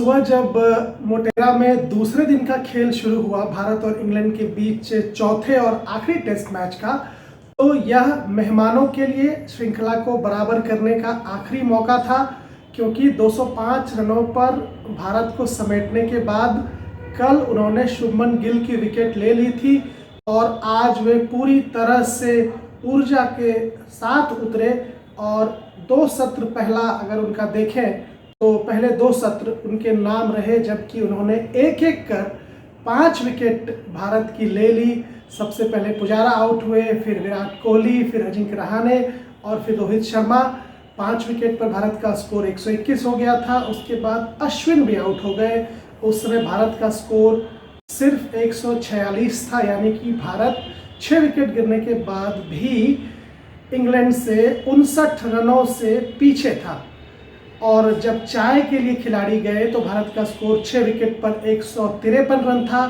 सुबह जब मोटेरा में दूसरे दिन का खेल शुरू हुआ भारत और इंग्लैंड के बीच चौथे और आखिरी टेस्ट मैच का, तो यह मेहमानों के लिए श्रृंखला को बराबर करने का आखिरी मौका था, क्योंकि 205 रनों पर भारत को समेटने के बाद कल उन्होंने शुभमन गिल की विकेट ले ली थी और आज वे पूरी तरह से ऊर्जा के साथ उतरे और दो सत्र पहला अगर उनका देखें तो पहले दो सत्र उनके नाम रहे, जबकि उन्होंने एक एक कर 5 विकेट भारत की ले ली। सबसे पहले पुजारा आउट हुए, फिर विराट कोहली, फिर अजिंक्य रहाणे और फिर रोहित शर्मा। 5 विकेट पर भारत का स्कोर 121 हो गया था। उसके बाद अश्विन भी आउट हो गए। उस समय भारत का स्कोर सिर्फ 146 था, यानी कि भारत 6 विकेट गिरने के बाद भी इंग्लैंड से 59 रनों से पीछे था। और जब चाय के लिए खिलाड़ी गए तो भारत का स्कोर 6 विकेट पर 153 रन था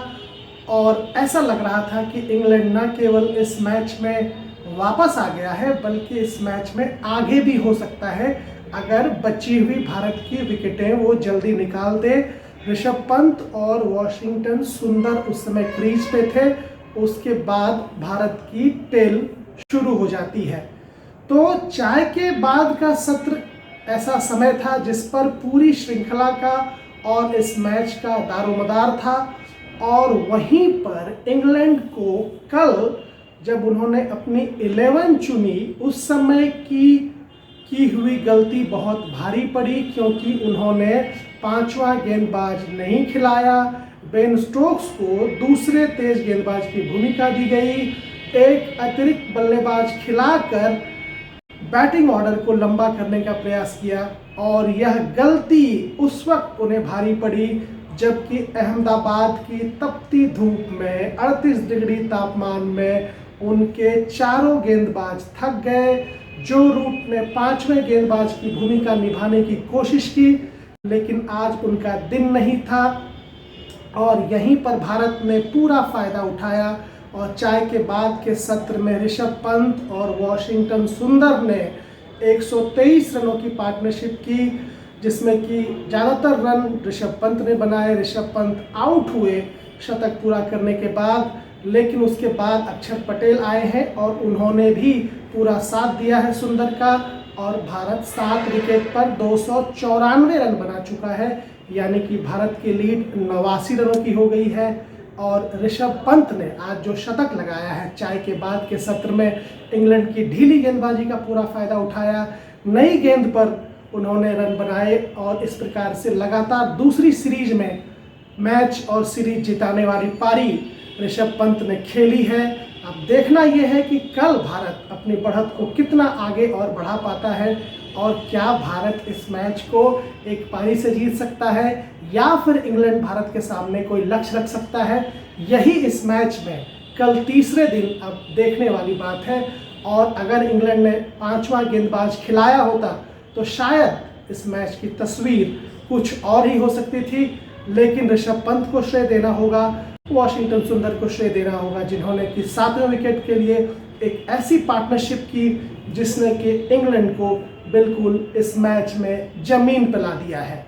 और ऐसा लग रहा था कि इंग्लैंड न केवल इस मैच में वापस आ गया है, बल्कि इस मैच में आगे भी हो सकता है अगर बची हुई भारत की विकेटें वो जल्दी निकाल दे। ऋषभ पंत और वॉशिंगटन सुंदर उस समय क्रीज पे थे। उसके बाद भारत की टेल शुरू हो जाती है। तो चाय के बाद का सत्र ऐसा समय था जिस पर पूरी श्रृंखला का और इस मैच का दारोमदार था। और वहीं पर इंग्लैंड को कल जब उन्होंने अपनी 11 चुनी, उस समय की हुई गलती बहुत भारी पड़ी, क्योंकि उन्होंने 5वां गेंदबाज नहीं खिलाया। बेन स्टोक्स को दूसरे तेज गेंदबाज की भूमिका दी गई। एक अतिरिक्त बल्लेबाज खिलाकर बैटिंग ऑर्डर को लंबा करने का प्रयास किया और यह गलती उस वक्त उन्हें भारी पड़ी जबकि अहमदाबाद की तपती धूप में 38 डिग्री तापमान में उनके चारों गेंदबाज थक गए। जो रूट ने 5वें गेंदबाज की भूमिका निभाने की कोशिश की, लेकिन आज उनका दिन नहीं था और यहीं पर भारत ने पूरा फायदा उठाया और चाय के बाद के सत्र में ऋषभ पंत और वॉशिंगटन सुंदर ने 123 रनों की पार्टनरशिप की, जिसमें कि ज़्यादातर रन ऋषभ पंत ने बनाए। ऋषभ पंत आउट हुए शतक पूरा करने के बाद, लेकिन उसके बाद अक्षर पटेल आए हैं और उन्होंने भी पूरा साथ दिया है सुंदर का और भारत 7 विकेट पर 294 रन बना चुका है, यानी कि भारत की लीड 89 रनों की हो गई है। और ऋषभ पंत ने आज जो शतक लगाया है चाय के बाद के सत्र में, इंग्लैंड की ढीली गेंदबाजी का पूरा फायदा उठाया। नई गेंद पर उन्होंने रन बनाए और इस प्रकार से लगातार दूसरी सीरीज में मैच और सीरीज जिताने वाली पारी ऋषभ पंत ने खेली है। अब देखना यह है कि कल भारत अपनी बढ़त को कितना आगे और बढ़ा पाता है और क्या भारत इस मैच को एक पारी से जीत सकता है या फिर इंग्लैंड भारत के सामने कोई लक्ष्य रख सकता है। यही इस मैच में कल तीसरे दिन अब देखने वाली बात है। और अगर इंग्लैंड ने 5वां गेंदबाज खिलाया होता तो शायद इस मैच की तस्वीर कुछ और ही हो सकती थी, लेकिन ऋषभ पंत को श्रेय देना होगा, वॉशिंगटन सुंदर को श्रेय देना होगा, जिन्होंने कि 7वें विकेट के लिए एक ऐसी पार्टनरशिप की जिसने कि इंग्लैंड को बिल्कुल इस मैच में जमीन पे ला दिया है।